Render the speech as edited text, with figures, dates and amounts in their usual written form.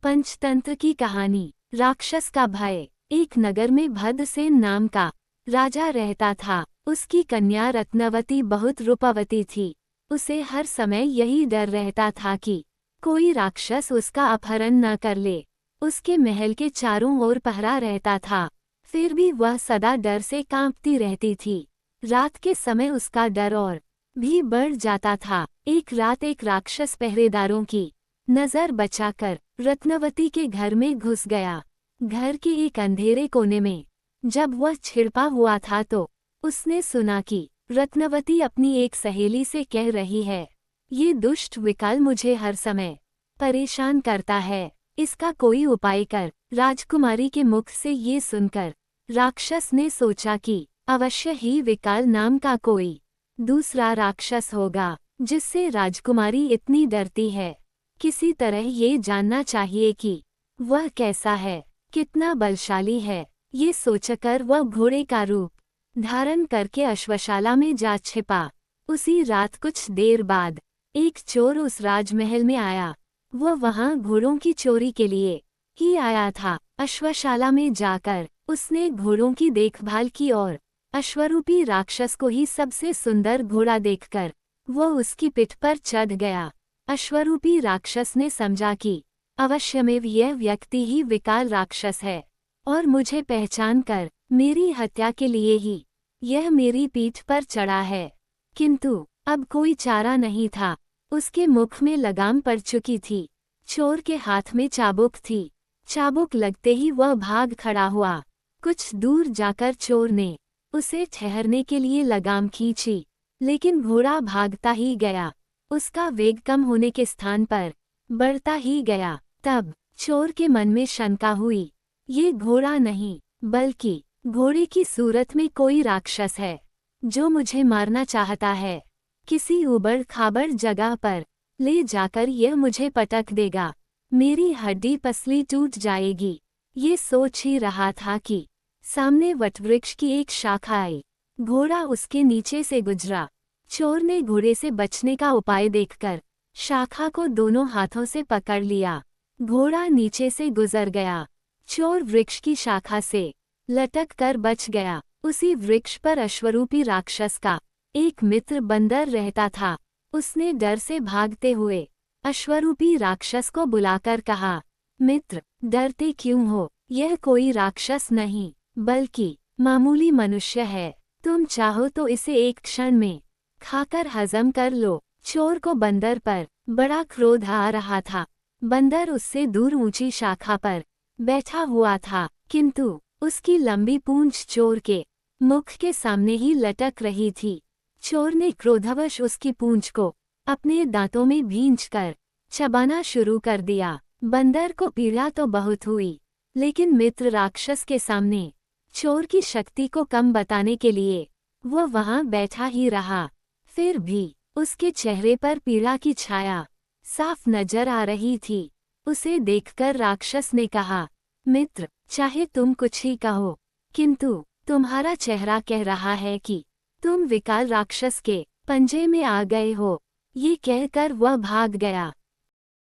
पंचतंत्र की कहानी। राक्षस का भय। एक नगर में भद्रसेन नाम का राजा रहता था। उसकी कन्या रत्नवती बहुत रूपवती थी। उसे हर समय यही डर रहता था कि कोई राक्षस उसका अपहरण न कर ले। उसके महल के चारों ओर पहरा रहता था, फिर भी वह सदा डर से कांपती रहती थी। रात के समय उसका डर और भी बढ़ जाता था। एक रात एक राक्षस पहरेदारों की नजर बचाकर रत्नवती के घर में घुस गया। घर के एक अंधेरे कोने में जब वह छिपा हुआ था तो उसने सुना कि रत्नवती अपनी एक सहेली से कह रही है, ये दुष्ट विकल मुझे हर समय परेशान करता है, इसका कोई उपाय कर। राजकुमारी के मुख से ये सुनकर राक्षस ने सोचा कि अवश्य ही विकल नाम का कोई दूसरा राक्षस होगा जिससे राजकुमारी इतनी डरती है। किसी तरह ये जानना चाहिए कि वह कैसा है, कितना बलशाली है। ये सोचकर वह घोड़े का रूप धारण करके अश्वशाला में जा छिपा। उसी रात कुछ देर बाद एक चोर उस राजमहल में आया। वह वहां घोड़ों की चोरी के लिए ही आया था। अश्वशाला में जाकर उसने घोड़ों की देखभाल की और अश्वरूपी राक्षस को ही सबसे सुंदर घोड़ा देखकर वह उसकी पिठ पर चढ़ गया। अश्वरूपी राक्षस ने समझा कि अवश्यमेव यह व्यक्ति ही विकल राक्षस है और मुझे पहचान कर मेरी हत्या के लिए ही यह मेरी पीठ पर चढ़ा है। किंतु अब कोई चारा नहीं था। उसके मुख में लगाम पड़ चुकी थी। चोर के हाथ में चाबुक थी। चाबुक लगते ही वह भाग खड़ा हुआ। कुछ दूर जाकर चोर ने उसे ठहरने के लिए लगाम खींची, लेकिन घोड़ा भागता ही गया। उसका वेग कम होने के स्थान पर बढ़ता ही गया। तब चोर के मन में शंका हुई, ये घोड़ा नहीं बल्कि घोड़े की सूरत में कोई राक्षस है जो मुझे मारना चाहता है। किसी उबड़ खाबड़ जगह पर ले जाकर यह मुझे पटक देगा, मेरी हड्डी पसली टूट जाएगी। ये सोच ही रहा था कि सामने वटवृक्ष की एक शाखा आई। घोड़ा उसके नीचे से गुजरा। चोर ने घोड़े से बचने का उपाय देखकर शाखा को दोनों हाथों से पकड़ लिया। घोड़ा नीचे से गुजर गया। चोर वृक्ष की शाखा से लटक कर बच गया। उसी वृक्ष पर अश्वरूपी राक्षस का एक मित्र बंदर रहता था। उसने डर से भागते हुए अश्वरूपी राक्षस को बुलाकर कहा, मित्र, डरते क्यों हो? यह कोई राक्षस नहीं बल्कि मामूली मनुष्य है। तुम चाहो तो इसे एक क्षण में खाकर हजम कर लो। चोर को बंदर पर बड़ा क्रोध आ रहा था। बंदर उससे दूर ऊंची शाखा पर बैठा हुआ था, किंतु उसकी लंबी पूंछ चोर के मुख के सामने ही लटक रही थी। चोर ने क्रोधवश उसकी पूंछ को अपने दांतों में भींचकर चबाना शुरू कर दिया। बंदर को पीड़ा तो बहुत हुई, लेकिन मित्र राक्षस के सामने चोर की शक्ति को कम बताने के लिए वह वहां बैठा ही रहा। फिर भी उसके चेहरे पर पीड़ा की छाया साफ नजर आ रही थी। उसे देखकर राक्षस ने कहा, मित्र, चाहे तुम कुछ ही कहो, किंतु तुम्हारा चेहरा कह रहा है कि तुम विकल राक्षस के पंजे में आ गए हो। ये कहकर वह भाग गया।